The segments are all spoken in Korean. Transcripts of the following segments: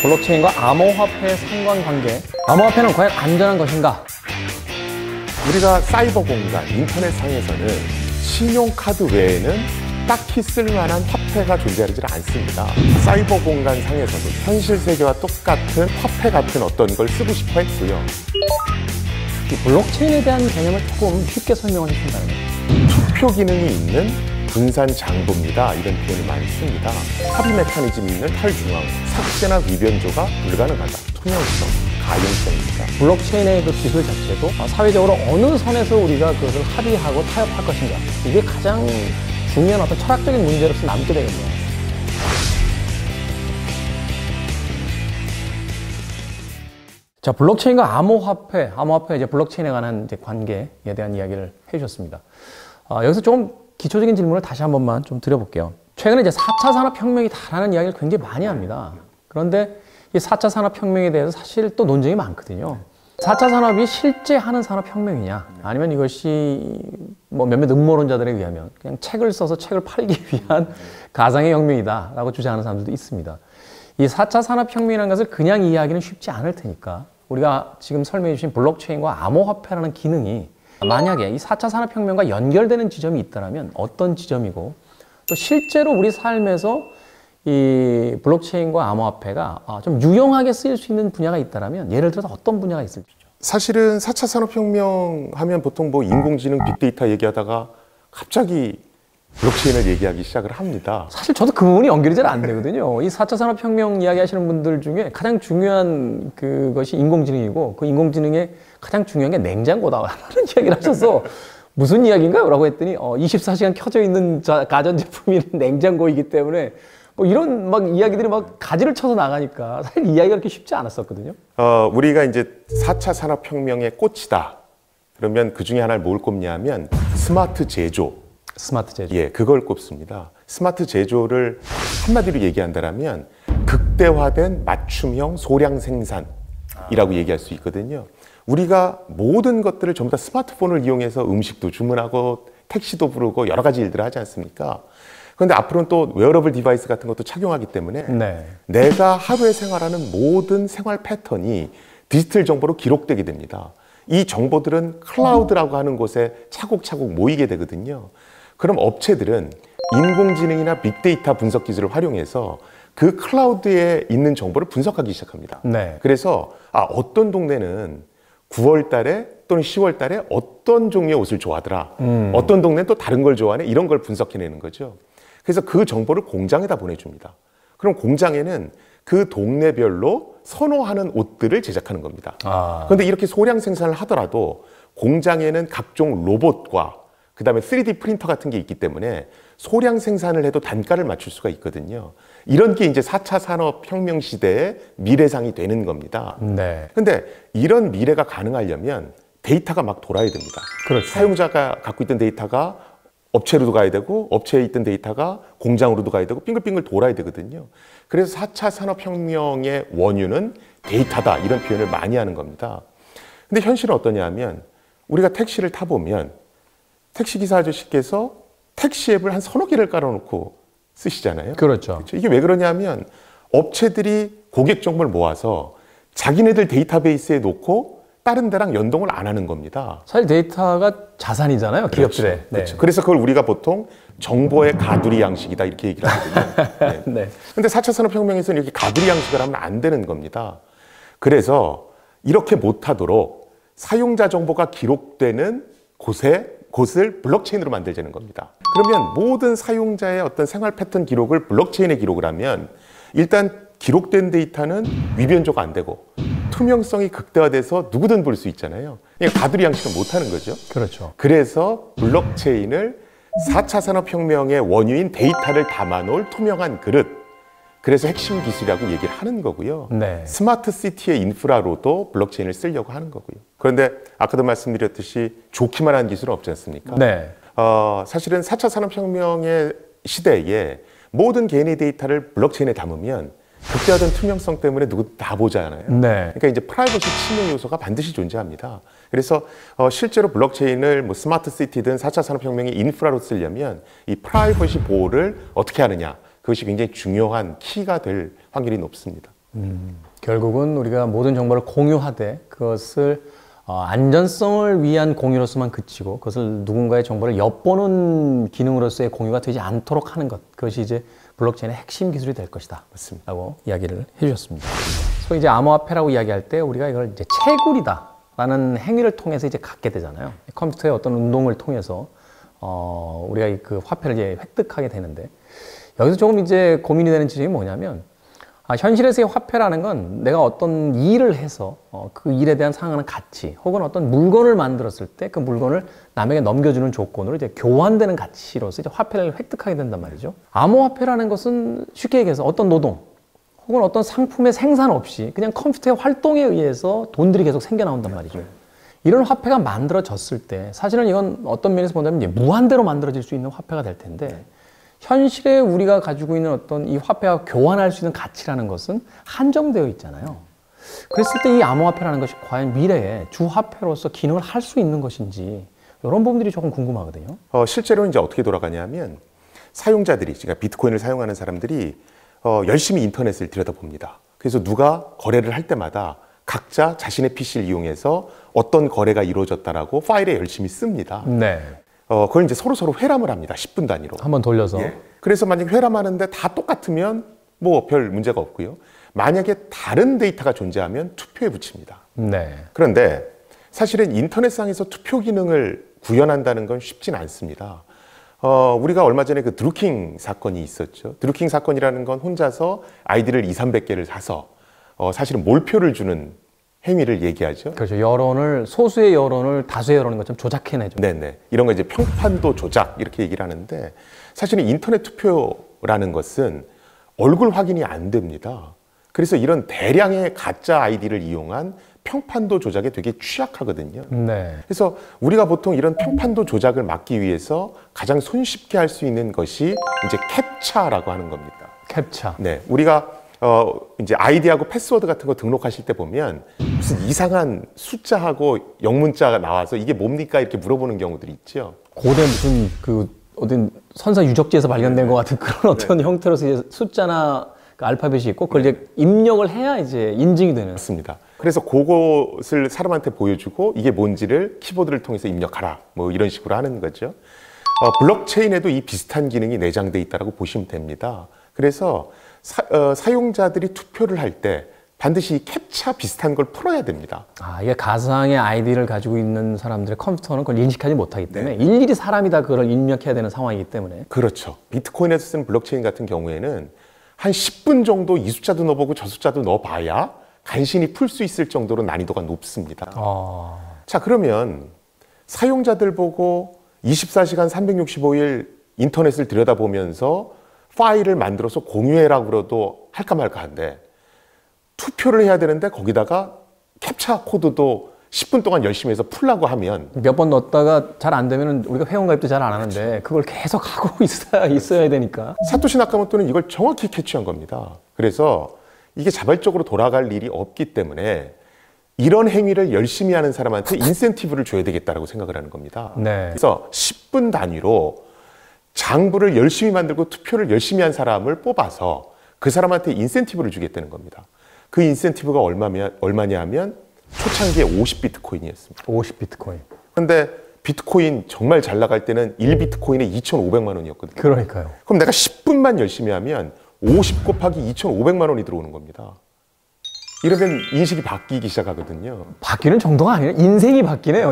블록체인과 암호화폐의 상관관계. 암호화폐는 과연 안전한 것인가? 우리가 사이버 공간, 인터넷상에서는 신용카드 외에는 딱히 쓸만한 화폐가 존재하지 않습니다. 사이버 공간 상에서도 현실 세계와 똑같은 화폐 같은 어떤 걸 쓰고 싶어 했고요. 이 블록체인에 대한 개념을 조금 쉽게 설명을 해준다면? 투표 기능이 있는 분산 장부입니다. 이런 표현을 많이 씁니다. 합의 메커니즘이 있는 탈중앙, 삭제나 위변조가 불가능하다. 투명성, 가용성입니다. 블록체인의 그 기술 자체도 사회적으로 어느 선에서 우리가 그것을 합의하고 타협할 것인가, 이게 가장 중요한 어떤 철학적인 문제로서 남게 되겠네요. 자, 블록체인과 암호화폐 이제 블록체인에 관한 이제 관계에 대한 이야기를 해주셨습니다. 여기서 조금 기초적인 질문을 다시 한 번만 좀 드려볼게요. 최근에 이제 4차 산업혁명이다라는 이야기를 굉장히 많이 합니다. 그런데 이 4차 산업혁명에 대해서 사실 또 논쟁이 많거든요. 4차 산업이 실제 하는 산업혁명이냐, 아니면 이것이 뭐 몇몇 음모론자들에 의하면 그냥 책을 써서 책을 팔기 위한 가상의 혁명이다라고 주장하는 사람들도 있습니다. 이 4차 산업혁명이라는 것을 그냥 이해하기는 쉽지 않을 테니까 우리가 지금 설명해 주신 블록체인과 암호화폐라는 기능이 만약에 이 4차 산업혁명과 연결되는 지점이 있다면 어떤 지점이고, 또 실제로 우리 삶에서 이 블록체인과 암호화폐가 좀 유용하게 쓰일 수 있는 분야가 있다면 예를 들어서 어떤 분야가 있을지. 사실은 4차 산업혁명 하면 보통 뭐 인공지능, 빅데이터 얘기하다가 갑자기 블록체인을 얘기하기 시작을 합니다. 사실 저도 그 부분이 연결이 잘 안 되거든요. 이 4차 산업혁명 이야기 하시는 분들 중에 가장 중요한 그것이 인공지능이고, 그 인공지능의 가장 중요한 게 냉장고다라는 이야기를 하셔서 무슨 이야기인가요? 라고 했더니 24시간 켜져 있는 가전제품이 냉장고이기 때문에 뭐 이런 막 이야기들이 막 가지를 쳐서 나가니까 사실 이야기가 그렇게 쉽지 않았었거든요. 우리가 이제 4차 산업혁명의 꽃이다. 그러면 그 중에 하나를 뭘 꼽냐면 스마트 제조. 스마트 제조. 예, 그걸 꼽습니다. 스마트 제조를 한마디로 얘기한다면 극대화된 맞춤형 소량 생산이라고 얘기할 수 있거든요. 우리가 모든 것들을 전부 다 스마트폰을 이용해서 음식도 주문하고 택시도 부르고 여러 가지 일들을 하지 않습니까? 그런데 앞으로는 또 웨어러블 디바이스 같은 것도 착용하기 때문에 내가 하루에 생활하는 모든 생활 패턴이 디지털 정보로 기록되게 됩니다. 이 정보들은 클라우드라고 하는 곳에 차곡차곡 모이게 되거든요. 그럼 업체들은 인공지능이나 빅데이터 분석 기술을 활용해서 그 클라우드에 있는 정보를 분석하기 시작합니다. 그래서 어떤 동네는 9월 달에 또는 10월 달에 어떤 종류의 옷을 좋아하더라. 어떤 동네는 또 다른 걸 좋아하네. 이런 걸 분석해내는 거죠. 그래서 그 정보를 공장에다 보내줍니다. 그럼 공장에는 그 동네별로 선호하는 옷들을 제작하는 겁니다. 그런데 이렇게 소량 생산을 하더라도 공장에는 각종 로봇과 그 다음에 3D 프린터 같은 게 있기 때문에 소량 생산을 해도 단가를 맞출 수가 있거든요. 이런 게 이제 4차 산업혁명 시대의 미래상이 되는 겁니다. 근데 이런 미래가 가능하려면 데이터가 막 돌아야 됩니다. 그렇죠. 사용자가 갖고 있던 데이터가 업체로도 가야 되고, 업체에 있던 데이터가 공장으로도 가야 되고, 빙글빙글 돌아야 되거든요. 그래서 4차 산업혁명의 원유는 데이터다, 이런 표현을 많이 하는 겁니다. 근데 현실은 어떠냐 하면 우리가 택시를 타보면 택시기사 아저씨께서 택시 앱을 한 서너 개를 깔아놓고 쓰시잖아요. 그렇죠. 이게 왜 그러냐면 업체들이 고객 정보를 모아서 자기네들 데이터베이스에 놓고 다른 데랑 연동을 안 하는 겁니다. 사실 데이터가 자산이잖아요, 기업들의. 그렇죠. 그래서 그걸 우리가 보통 정보의 가두리 양식이다 이렇게 얘기를 하거든요. 근데 4차 산업혁명에서는 이렇게 가두리 양식을 하면 안 되는 겁니다. 그래서 이렇게 못하도록 사용자 정보가 기록되는 곳을 블록체인으로 만들자는 겁니다. 그러면 모든 사용자의 어떤 생활 패턴 기록을 블록체인에 기록을 하면 일단 기록된 데이터는 위변조가 안 되고 투명성이 극대화돼서 누구든 볼 수 있잖아요. 그러니까 가두리 양식은 못하는 거죠. 그렇죠. 그래서 블록체인을 4차 산업혁명의 원유인 데이터를 담아놓을 투명한 그릇, 그래서 핵심 기술이라고 얘기를 하는 거고요. 스마트 시티의 인프라로도 블록체인을 쓰려고 하는 거고요. 그런데 아까도 말씀드렸듯이 좋기만 한 기술은 없지 않습니까? 사실은 4차 산업혁명의 시대에 모든 개인의 데이터를 블록체인에 담으면 극대화된 투명성 때문에 누구 다 보잖아요. 그러니까 이제 프라이버시 침해 요소가 반드시 존재합니다. 그래서 실제로 블록체인을 뭐 스마트 시티든 4차 산업혁명의 인프라로 쓰려면 이 프라이버시 보호를 어떻게 하느냐, 그것이 굉장히 중요한 키가 될 확률이 높습니다. 결국은 우리가 모든 정보를 공유하되 그것을 안전성을 위한 공유로서만 그치고 그것을 누군가의 정보를 엿보는 기능으로서의 공유가 되지 않도록 하는 것, 그것이 이제 블록체인의 핵심 기술이 될 것이다. 맞습니다. 라고 이야기를 해주셨습니다. 소위 이제 암호화폐라고 이야기할 때 우리가 이걸 이제 채굴이다라는 행위를 통해서 이제 갖게 되잖아요. 컴퓨터의 어떤 운동을 통해서 우리가 그 화폐를 이제 획득하게 되는데, 여기서 조금 이제 고민이 되는 지점이 뭐냐면, 현실에서의 화폐라는 건 내가 어떤 일을 해서 그 일에 대한 상하는 가치, 혹은 어떤 물건을 만들었을 때 그 물건을 남에게 넘겨주는 조건으로 이제 교환되는 가치로서 이제 화폐를 획득하게 된단 말이죠. 암호화폐라는 것은 쉽게 얘기해서 어떤 노동 혹은 어떤 상품의 생산 없이 그냥 컴퓨터의 활동에 의해서 돈들이 계속 생겨나온단 말이죠. 이런 화폐가 만들어졌을 때 사실은 이건 어떤 면에서 본다면 이제 무한대로 만들어질 수 있는 화폐가 될 텐데, 현실에 우리가 가지고 있는 어떤 이 화폐와 교환할 수 있는 가치라는 것은 한정되어 있잖아요. 그랬을 때 이 암호화폐라는 것이 과연 미래에 주화폐로서 기능을 할 수 있는 것인지, 이런 부분들이 조금 궁금하거든요. 실제로는 이제 어떻게 돌아가냐면, 사용자들이, 그러니까 비트코인을 사용하는 사람들이 열심히 인터넷을 들여다봅니다. 그래서 누가 거래를 할 때마다 각자 자신의 PC를 이용해서 어떤 거래가 이루어졌다라고 파일에 열심히 씁니다. 네. 그걸 이제 서로 회람을 합니다. 10분 단위로. 한번 돌려서. 예. 그래서 만약에 회람하는데 다 똑같으면 뭐 별 문제가 없고요. 만약에 다른 데이터가 존재하면 투표에 붙입니다. 네. 그런데 사실은 인터넷상에서 투표 기능을 구현한다는 건 쉽진 않습니다. 우리가 얼마 전에 그 드루킹 사건이 있었죠. 드루킹 사건이라는 건 혼자서 아이디를 200~300개를 사서 사실은 몰표를 주는 행위를 얘기하죠. 그렇죠. 여론을, 소수의 여론을 다수의 여론인 것처럼 조작해내죠. 네네. 이런 거 이제 평판도 조작 이렇게 얘기를 하는데, 사실은 인터넷 투표라는 것은 얼굴 확인이 안 됩니다. 그래서 이런 대량의 가짜 아이디를 이용한 평판도 조작에 되게 취약하거든요. 네. 그래서 우리가 보통 이런 평판도 조작을 막기 위해서 가장 손쉽게 할 수 있는 것이 이제 캡차라고 하는 겁니다. 캡차. 네. 우리가 이제 아이디하고 패스워드 같은 거 등록하실 때 보면 무슨 이상한 숫자하고 영문자가 나와서 이게 뭡니까? 이렇게 물어보는 경우들이 있죠. 고대 무슨 어딘 선사 유적지에서 발견된 것 같은 그런 어떤 형태로서 이제 숫자나 그 알파벳이 있고 그걸 이제 입력을 해야 이제 인증이 되는. 맞습니다. 그래서 그것을 사람한테 보여주고 이게 뭔지를 키보드를 통해서 입력하라. 뭐 이런 식으로 하는 거죠. 블록체인에도 이 비슷한 기능이 내장돼 있다고 보시면 됩니다. 그래서 사용자들이 투표를 할 때 반드시 이 캡차 비슷한 걸 풀어야 됩니다. 이게 가상의 아이디를 가지고 있는 사람들의 컴퓨터는 그걸 인식하지 못하기 때문에 일일이 사람이 다 그걸 입력해야 되는 상황이기 때문에. 그렇죠. 비트코인에서 쓰는 블록체인 같은 경우에는 한 10분 정도 이 숫자도 넣어보고 저 숫자도 넣어봐야 간신히 풀 수 있을 정도로 난이도가 높습니다. 자, 그러면 사용자들 보고 24시간 365일 인터넷을 들여다보면서 파일을 만들어서 공유해라 그러도 할까 말까 한데, 투표를 해야 되는데 거기다가 캡차 코드도 10분 동안 열심히 해서 풀라고 하면 몇 번 넣었다가 잘 안 되면 우리가 회원가입도 잘 안 하는데 그걸 계속 하고 있어야 되니까. 사토시 나카모토는 이걸 정확히 캐치한 겁니다. 그래서 이게 자발적으로 돌아갈 일이 없기 때문에 이런 행위를 열심히 하는 사람한테 인센티브를 줘야 되겠다라고 생각을 하는 겁니다. 네. 그래서 10분 단위로 장부를 열심히 만들고 투표를 열심히 한 사람을 뽑아서 그 사람한테 인센티브를 주겠다는 겁니다. 그 인센티브가 얼마냐 하면 초창기에 50비트코인이었습니다. 50비트코인. 근데 비트코인 정말 잘 나갈 때는 1비트코인에 2,500만 원이었거든요. 그러니까요. 그럼 내가 10분만 열심히 하면 50 곱하기 2,500만 원이 들어오는 겁니다. 이러면 인식이 바뀌기 시작하거든요. 바뀌는 정도가 아니라 인생이 바뀌네요.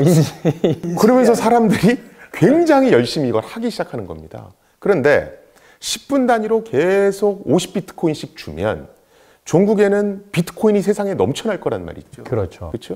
그러면서 사람들이 굉장히 열심히 이걸 하기 시작하는 겁니다. 그런데 10분 단위로 계속 50비트코인씩 주면 종국에는 비트코인이 세상에 넘쳐날 거란 말이죠. 그렇죠. 그렇죠?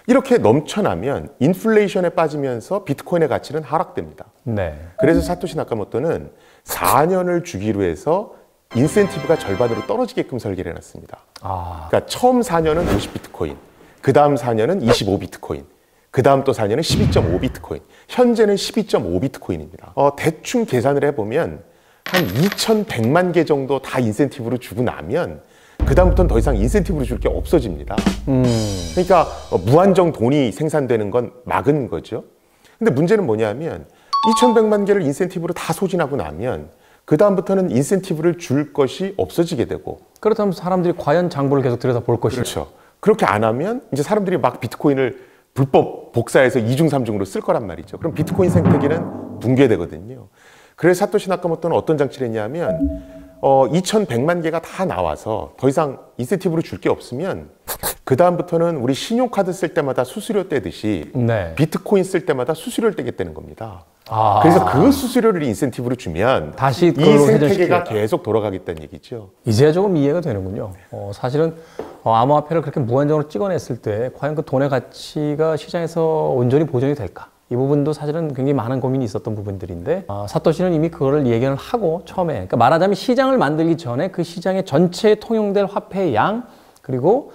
이렇게 넘쳐나면 인플레이션에 빠지면서 비트코인의 가치는 하락됩니다. 네. 그래서 사토시 나카모토는 4년을 주기로 해서 인센티브가 절반으로 떨어지게끔 설계를 해놨습니다. 그러니까 처음 4년은 50비트코인, 그 다음 4년은 25비트코인, 그 다음 또 4년은 12.5비트코인, 현재는 12.5비트코인입니다. 대충 계산을 해보면 한 2,100만 개 정도 다 인센티브로 주고 나면 그 다음부터는 더 이상 인센티브로 줄 게 없어집니다. 그러니까 무한정 돈이 생산되는 건 막은 거죠. 근데 문제는 뭐냐면 2,100만 개를 인센티브로 다 소진하고 나면 그 다음부터는 인센티브를 줄 것이 없어지게 되고. 그렇다면 사람들이 과연 장부를 계속 들여다볼 것이냐. 그렇죠. 그렇게 안 하면 이제 사람들이 막 비트코인을 불법 복사해서 이중 삼중으로 쓸 거란 말이죠. 그럼 비트코인 생태계는 붕괴되거든요. 그래서 사토시 나카모토는 어떤 장치를 했냐면 2,100만 개가 다 나와서 더 이상 인센티브로 줄 게 없으면 그 다음부터는 우리 신용카드 쓸 때마다 수수료 떼듯이 네. 비트코인 쓸 때마다 수수료를 떼겠다는 겁니다. 그래서 그 수수료를 인센티브로 주면 다시 이 그걸로 생태계가 회전시키겠다. 계속 돌아가겠다는 얘기죠. 이제야 조금 이해가 되는군요. 사실은 암호화폐를 그렇게 무한정으로 찍어냈을 때 과연 그 돈의 가치가 시장에서 온전히 보존이 될까? 이 부분도 사실은 굉장히 많은 고민이 있었던 부분들인데 사토시는 이미 그거를 예견을 하고 처음에 그러니까 말하자면 시장을 만들기 전에 그 시장의 전체에 통용될 화폐의 양 그리고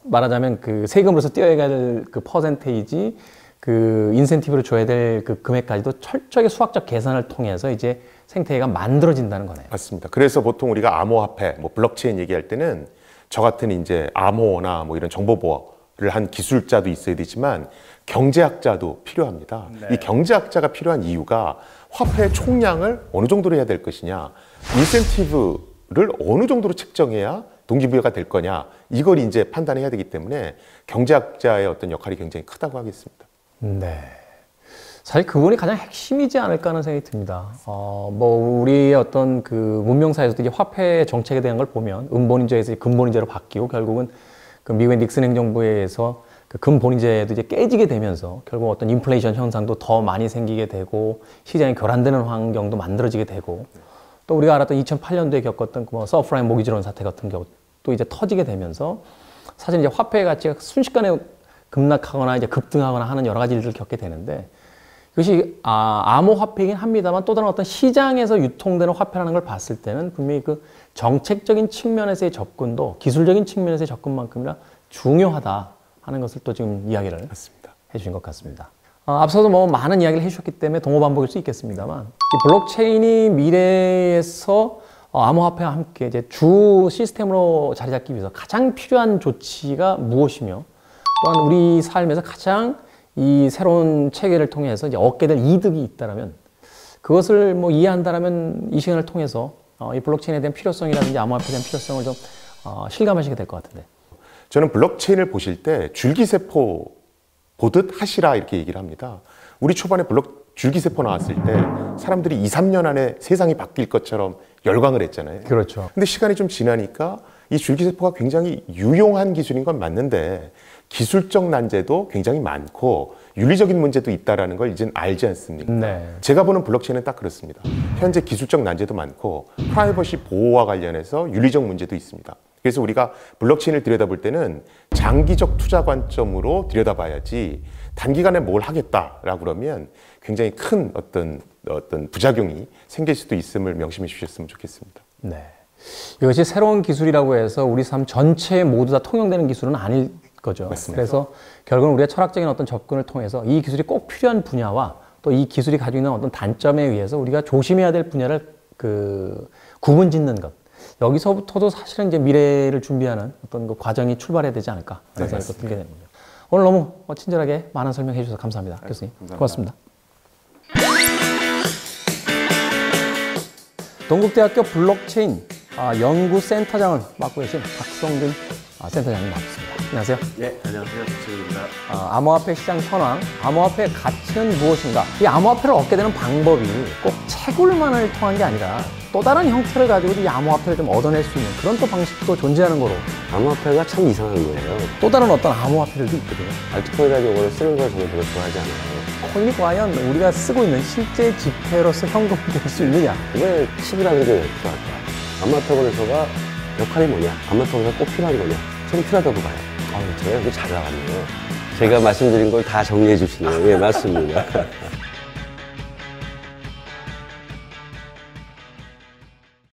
말하자면 그 세금으로서 떼어야 될 그 퍼센테이지 그 인센티브를 줘야 될 그 금액까지도 철저하게 수학적 계산을 통해서 이제 생태계가 만들어진다는 거네요. 맞습니다. 그래서 보통 우리가 암호화폐, 뭐 블록체인 얘기할 때는 저 같은 이제 암호나 뭐 이런 정보보호를 한 기술자도 있어야 되지만 경제학자도 필요합니다. 네. 이 경제학자가 필요한 이유가 화폐의 총량을 어느 정도로 해야 될 것이냐, 인센티브를 어느 정도로 책정해야 동기부여가 될 거냐, 이걸 이제 판단해야 되기 때문에 경제학자의 어떤 역할이 굉장히 크다고 하겠습니다. 네. 사실 그분이 가장 핵심이지 않을까 하는 생각이 듭니다. 뭐, 우리의 어떤 그 문명사에서도 이제 화폐 정책에 대한 걸 보면 은본인제에서 금본인제로 바뀌고 결국은 그 미국의 닉슨 행정부에 의해서 그 금본인제도 이제 깨지게 되면서 결국 어떤 인플레이션 현상도 더 많이 생기게 되고 시장이 교란되는 환경도 만들어지게 되고 또 우리가 알았던 2008년도에 겪었던 그 뭐 서프라임 모기지론 사태 같은 경우 또 이제 터지게 되면서 사실 이제 화폐의 가치가 순식간에 급락하거나 이제 급등하거나 하는 여러 가지 일들을 겪게 되는데 그것이 암호화폐이긴 합니다만 또 다른 어떤 시장에서 유통되는 화폐라는 걸 봤을 때는 분명히 그 정책적인 측면에서의 접근도 기술적인 측면에서의 접근만큼이나 중요하다 하는 것을 또 지금 이야기를 맞습니다. 해주신 것 같습니다. 앞서도 뭐 많은 이야기를 해주셨기 때문에 동호반복일 수 있겠습니다만 이 블록체인이 미래에서 암호화폐와 함께 이제 주 시스템으로 자리 잡기 위해서 가장 필요한 조치가 무엇이며 또한 우리 삶에서 가장 이 새로운 체계를 통해서 이제 얻게 될 이득이 있다라면 그것을 뭐 이해한다라면 이 시간을 통해서 이 블록체인에 대한 필요성이라든지 암호화폐에 대한 필요성을 좀 실감하시게 될 것 같은데. 저는 블록체인을 보실 때 줄기세포 보듯 하시라 이렇게 얘기를 합니다. 우리 초반에 줄기세포 나왔을 때 사람들이 2, 3년 안에 세상이 바뀔 것처럼 열광을 했잖아요. 그렇죠. 근데 시간이 좀 지나니까 이 줄기세포가 굉장히 유용한 기술인 건 맞는데 기술적 난제도 굉장히 많고 윤리적인 문제도 있다는 걸 이제는 알지 않습니까? 네. 제가 보는 블록체인은 딱 그렇습니다. 현재 기술적 난제도 많고 프라이버시 보호와 관련해서 윤리적 문제도 있습니다. 그래서 우리가 블록체인을 들여다볼 때는 장기적 투자 관점으로 들여다봐야지 단기간에 뭘 하겠다라고 그러면 굉장히 큰 어떤 부작용이 생길 수도 있음을 명심해 주셨으면 좋겠습니다. 네. 이것이 새로운 기술이라고 해서 우리 삶 전체에 모두 다 통용되는 기술은 아닐 거죠. 맞습니다. 그래서 결국은 우리가 철학적인 어떤 접근을 통해서 이 기술이 꼭 필요한 분야와 또 이 기술이 가지고 있는 어떤 단점에 의해서 우리가 조심해야 될 분야를 구분 짓는 것. 여기서부터도 사실은 이제 미래를 준비하는 어떤 그 과정이 출발해야 되지 않을까 그런 생각이 들게 되는 거죠. 오늘 너무 친절하게 많은 설명해 주셔서 감사합니다. 교수님. 감사합니다. 고맙습니다. 동국대학교 블록체인 연구센터장을 맡고 계신 박성준 센터장님 나왔습니다. 안녕하세요. 네, 안녕하세요. 박성준입니다. 암호화폐 시장 현황, 암호화폐의 가치는 무엇인가? 이 암호화폐를 얻게 되는 방법이 꼭 채굴만을 통한 게 아니라 또 다른 형태를 가지고 이 암호화폐를 좀 얻어낼 수 있는 그런 또 방식도 존재하는 거로 암호화폐가 참 이상한 거예요. 또 다른 어떤 암호화폐들도 있거든요. 알트코인이라는 용어를 쓰는 걸 저는 별로 좋아하지 않아요. 코인이 과연 우리가 쓰고 있는 실제 지폐로서 현금이 될 수 있느냐? 왜 칩이라는 게 왜 필요할까? 암호화폐권에서가 역할이 뭐냐? 암호화폐가 꼭 필요한 거냐? 저는 필요하다고 봐요. 제가 여기 잘 나왔네요. 제가 말씀드린 걸 다 정리해 주시네요. 예, 맞습니다.